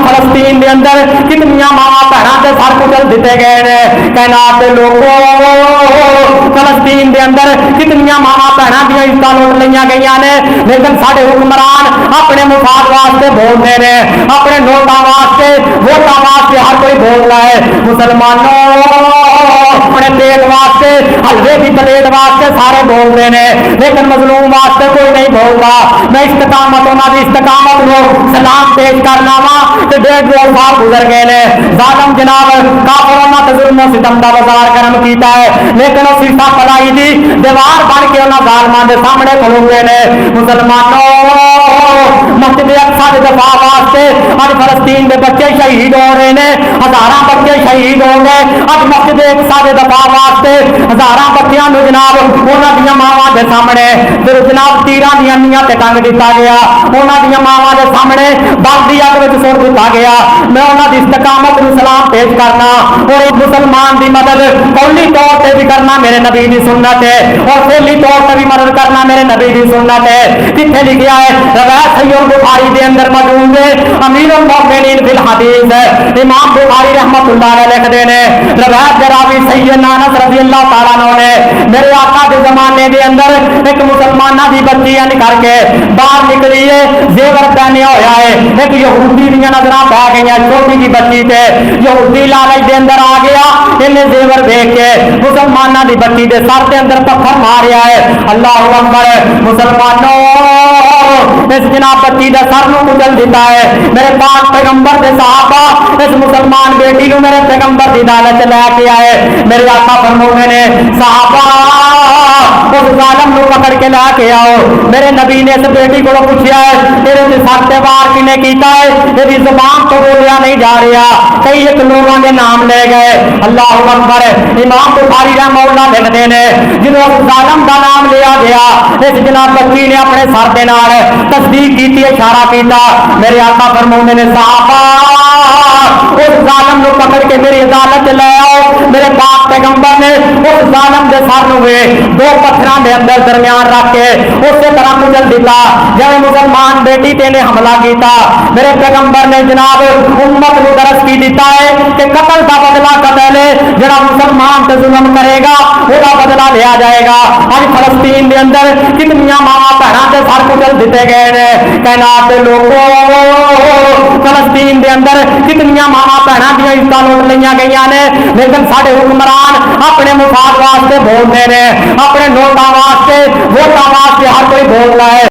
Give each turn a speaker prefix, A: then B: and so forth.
A: فلسطین دے اندر کتنیاں ماواں بہناں دے سر کچل دیتے گئے نے. کائنات دے لوگوں فلسطین دے اندر کتنیاں ماواں بہناں دی عزتاں لوٹ لئیاں گئیاں نے, لیکن ساڈے حکمران اپنے مفاد واسطے بولتے نے, اپنے نوٹاں واسطے ووٹاں واسطے ہر کوئی بولتا ہے. مسلمانوں اپنے پیٹ واسطے حلوے کی پلیٹ واسطے سارے بولتے ہیں, لیکن مظلوم واسطے کوئی نہیں بولتا. میں استقامت انہاں دی استقامت نو سلام پیش کرنا وا تے 1.5 سال گزر گئے نے. ظالم جناب کافراں تے ظلم و ستم دا بازار کرم کیتا ہے, لیکن وہ سیسا پلائی دی دیوار بن کے انہاں ظالماں دے سامنے کھلوتے نے. مسلمانوں مسجد اقصی دے دفاع واسطے اج فلسطین دے بچے شہید ہو رہے ہیں, ہزاراں بچے شہید ہو گئے. اج مسجد اقصی دے دفاع واسطے ہزاراں بچیاں نو جناب انہاں دیاں ماواں دے سامنے پھر جناب تیراں دیاں نیاں تے ٹنگ دتا گیا, انہاں دیاں ماواں دے سامنے بلدی اگ وچ سٹ دتا گیا. میں انہاں دی استقامت نو سلام پیش کرنا اور مسلمان دی مدد قولی طور تے بھی کرنا میرے نبی دی سنت ہے, اور فعلی طور تے بھی مدد کرنا میرے نبی دی سنت ہے. کتنے لکھیا ہے روایت صحیح بخاری دے اندر موجود ہے, امیر المؤمنین فی الحدیث ہے امام بخاری رحمۃ اللہ علیہ لکھتے ہیں روایت راوی سیدنا انس رضی اللہ تعالیٰ عنہ نے میرے آقا کے زمانے دے اندر ایک مسلمانہ دی بچی کر کے باہر نکلی ہے, زیور پہنے ہویا ہے, ایک یہودی دیاں نظراں پہ گئی چھوٹی جی بچی تے یہودی لالچ دے اندر آ گیا, انہیں زیور دیکھ کے مسلمانہ دی بچی دے سر دے اندر پتھر ماریا ہے. اللہ اکبر. مسلمانوں اس جناب بچی دے سر نو کچل دیتا ہے. میرے پاک پیغمبر دے صحابہ اس مسلمان بیٹی نو میرے پیغمبر دی دالت لے کے آئے. میرے آقا فرماتے نے صحابہ اس ظالم نو پکڑ کے لا کے آؤ. میرے نبی نے اس بیٹی کو پوچھا ہے تیرے سے سر تے وار کنے کیتا ہے, تیری زبان تو بولیا نہیں جا رہا, کئی ایک لوگوں کے نام لے گئے. اللہ اکبر. امام بخاری رحمہ اللہ لکھتے ہیں جنہوں ظالم کا نام لیا گیا اس جناب بچی نے اپنے سر دے نال تصدیق کی, اشارہ کیتا. میرے آقا فرماتے نے صحابہ اس ظالم نو پکڑ کے میری عدالت لے آؤ. میرے پاک پیغمبر نے اس ظالم دے سر نو دو پتھراں دے اندر درمیان رکھ کے اسی طرح کچل دیتا جب مسلمان بیٹی تے نے حملہ کیتا. میرے پیغمبر نے جناب امت نو درس کی دیتا ہے کہ قتل دا بدلہ قتل ہے, جڑا مسلمان تے ظلم کرے گا وہ بدلہ لیا جائے گا. آج فلسطین دے اندر کتنیاں ماواں بہناں دے سر کچل دیتے گئے نے. کائنات دے لوگوں فلسطین دے اندر کتنیاں ماواں بہناں دی عزتاں لوٹ لئیاں گئیاں نے, لیکن ساڈے حکمران اپنے مفاد واسطے بولتے ہیں, اپنے نوٹاں واسطے ووٹاں واسطے ہر کوئی بولتا ہے.